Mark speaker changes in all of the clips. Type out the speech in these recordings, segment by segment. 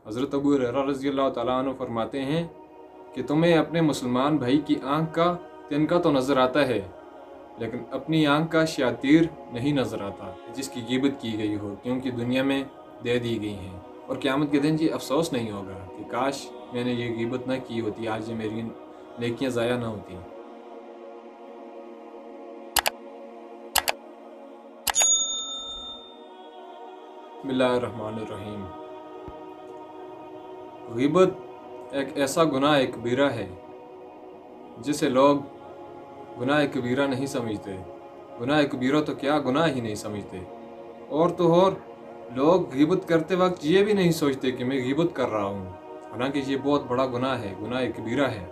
Speaker 1: हज़रत अबू हुरैरा रज़ी अल्लाह तआला अन्हु फरमाते हैं कि तुम्हें अपने मुसलमान भाई की आँख का तिनका तो नज़र आता है, लेकिन अपनी आँख का शातिर नहीं नज़र आता जिसकी ग़ीबत की गई हो, क्योंकि दुनिया में दे दी गई हैं। और क़यामत के दिन ये अफसोस नहीं होगा कि काश मैंने ये ग़ीबत ना की होती, आज ये मेरी नेकियां ज़ाया ना होती। बिस्मिल्लाहिर्रहमानिर्रहीम। ग़ीबत एक ऐसा गुनाह कबीरा है जिसे लोग गुनाह कबीरा नहीं समझते। गुनाह कबीरा तो क्या, गुनाह ही नहीं समझते। और तो और लोग ग़ीबत करते वक्त ये भी नहीं सोचते कि मैं ग़ीबत कर रहा हूँ, हालांकि ये बहुत बड़ा गुनाह है, गुनाह कबीरा है।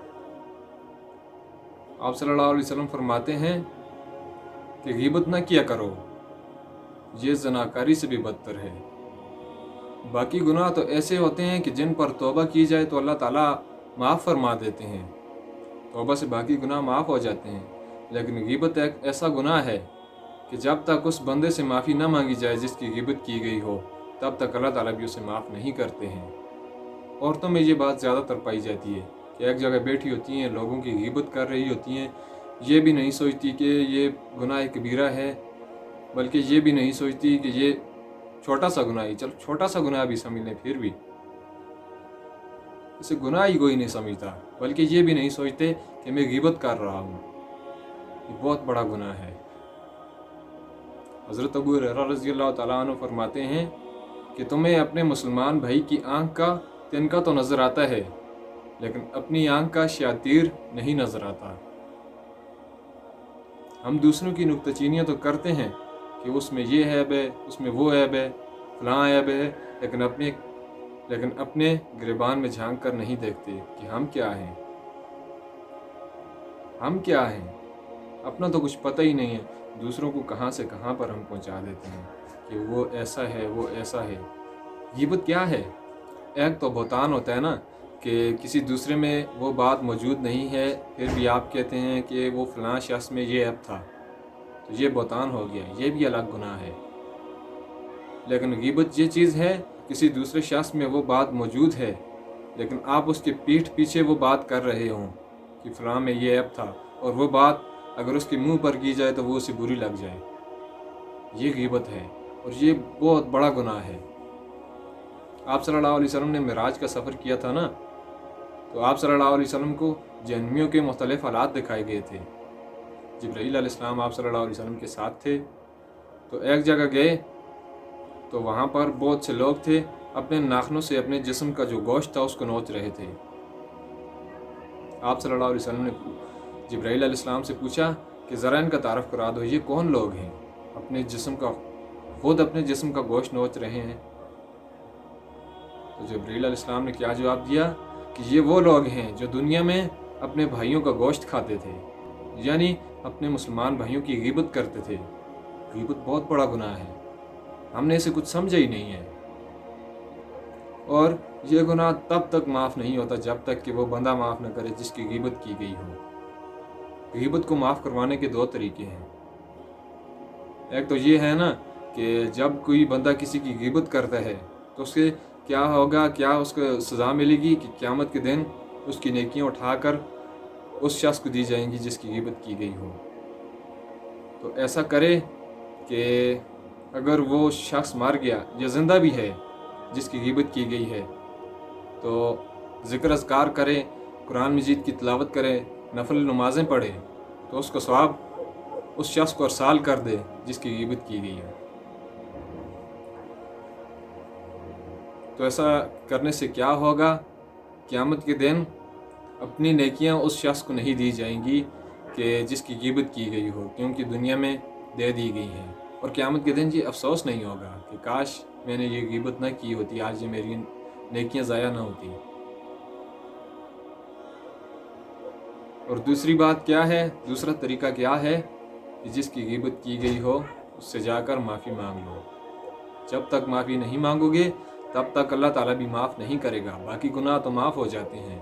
Speaker 1: आप सल्लल्लाहु अलैहि वसल्लम फरमाते हैं कि ग़ीबत ना किया करो, ये ज़नाकारी से भी बदतर है। बाकी गुनाह तो ऐसे होते हैं कि जिन पर तौबा की जाए तो अल्लाह ताला माफ़ फरमा देते हैं, तौबा से बाकी गुनाह माफ़ हो जाते हैं। लेकिन ग़ीबत एक ऐसा गुनाह है कि जब तक उस बंदे से माफ़ी ना मांगी जाए जिसकी ग़ीबत की गई हो, तब तक अल्लाह ताला भी उसे माफ़ नहीं करते हैं। औरतों में ये बात ज़्यादातर पाई जाती है कि एक जगह बैठी होती हैं, लोगों की ग़ीबत कर रही होती हैं, ये भी नहीं सोचती कि ये गुनाह कबीरा है, बल्कि ये भी नहीं सोचती कि ये छोटा सा गुनाह ही, चलो छोटा सा गुनाह भी समझ लें, फिर भी इसे गुनाह ही कोई नहीं समझता, बल्कि ये भी नहीं सोचते कि मैं ग़ीबत कर रहा हूँ, ये बहुत बड़ा गुनाह है। हज़रत अबू हुरैरा रज़ी अल्लाह तआला अन्हु फरमाते हैं कि तुम्हें अपने मुसलमान भाई की आँख का तिनका तो नज़र आता है, लेकिन अपनी आँख का शातिर नहीं नज़र आता। हम दूसरों की नुक्ताचीनियाँ तो करते हैं कि उसमें ये ऐब है, उसमें वो ऐब है, फलां ऐब है, लेकिन अपने गिरबान में झांक कर नहीं देखते कि हम क्या हैं, हम क्या हैं। अपना तो कुछ पता ही नहीं है, दूसरों को कहाँ से कहाँ पर हम पहुँचा देते हैं कि वो ऐसा है, वो ऐसा है। ग़ीबत क्या है? एक तो बहतान होता है ना कि किसी दूसरे में वो बात मौजूद नहीं है, फिर भी आप कहते हैं कि वो फ़लाँ शख्स में ये ऐब था, तो ये बहतान हो गया, ये भी अलग गुनाह है। लेकिन ग़ीबत ये चीज़ है, किसी दूसरे शख्स में वो बात मौजूद है, लेकिन आप उसकी पीठ पीछे वो बात कर रहे हों कि फ़लाँ में ये ऐब था, और वो बात अगर उसके मुंह पर की जाए तो वो उसे बुरी लग जाए, ये ग़ीबत है और ये बहुत बड़ा गुनाह है। आप सल्लल्लाहु अलैहि वसल्लम ने मिराज का सफ़र किया था ना, तो आप सल्लल्लाहु अलैहि वसल्लम को जहन्नमियों के मुख्तलिफ़ हालात दिखाए गए थे। जिब्राईल अलैहिस्सलाम आप सल्लल्लाहु अलैहि वसल्लम के साथ थे, तो एक जगह गए तो वहाँ पर बहुत से लोग थे, अपने नाखनों से अपने जिस्म का जो गोश्त था उसको नोच रहे थे। आप सल्लल्लाहु अलैहि वसल्लम ने जिब्राईल अलैहिस्सलाम से पूछा कि ज़रा इनका तारफ़ करा दो, ये कौन लोग हैं खुद अपने जिस्म का गोश्त नोच रहे हैं। तो जिब्राईल अलैहिस्सलाम ने क्या जवाब दिया कि ये वो लोग हैं जो दुनिया में अपने भाइयों का गोश्त खाते थे, यानी अपने मुसलमान भाइयों की ग़ीबत करते थे। ग़ीबत बहुत बड़ा गुनाह है, हमने इसे कुछ समझा ही नहीं है। और ये गुनाह तब तक माफ़ नहीं होता जब तक कि वो बंदा माफ़ न करे जिसकी ग़ीबत की गई हो। ग़ीबत को माफ़ करवाने के दो तरीके हैं। एक तो ये है ना कि जब कोई बंदा किसी की ग़ीबत करता है तो उसके क्या होगा, क्या उसको सज़ा मिलेगी कि क़यामत के दिन उसकी नेकियां उठाकर उस शख्स को दी जाएंगी जिसकी ग़ीबत की गई हो। तो ऐसा करे कि अगर वो शख्स मर गया या ज़िंदा भी है जिसकी ग़ीबत की गई है, तो ज़िक्र अज़कार करे, कुरान मजीद की तिलावत करे, नफल नमाज़ें पढ़े, तो उसका सवाब उस शख्स को अरसाल कर दे जिसकी ग़ीबत की गई है। तो ऐसा करने से क्या होगा, क़यामत के दिन अपनी नेकियां उस शख्स को नहीं दी जाएंगी कि जिसकी ग़ीबत की गई हो, क्योंकि दुनिया में दे दी गई हैं। और क़यामत के दिन ये अफसोस नहीं होगा कि काश मैंने ये ग़ीबत ना की होती, आज ये मेरी नेकियां ज़ाया ना होती। और दूसरी बात क्या है, दूसरा तरीका क्या है कि जिसकी ग़ीबत की गई हो उससे जाकर माफ़ी मांग लो। जब तक माफ़ी नहीं मांगोगे तब तक अल्लाह ताला भी माफ़ नहीं करेगा। बाकी गुनाह तो माफ़ हो जाते हैं।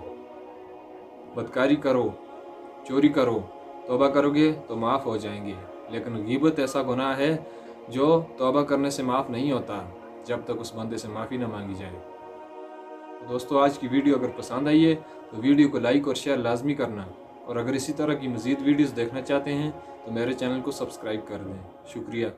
Speaker 1: बदकारी करो, चोरी करो, तौबा करोगे तो माफ़ हो जाएंगे, लेकिन ग़ीबत ऐसा गुनाह है जो तौबा करने से माफ़ नहीं होता जब तक उस बंदे से माफ़ी न मांगी जाए। दोस्तों आज की वीडियो अगर पसंद आई है तो वीडियो को लाइक और शेयर लाजमी करना, और अगर इसी तरह की मज़ीद वीडियोस देखना चाहते हैं तो मेरे चैनल को सब्सक्राइब कर दें। शुक्रिया।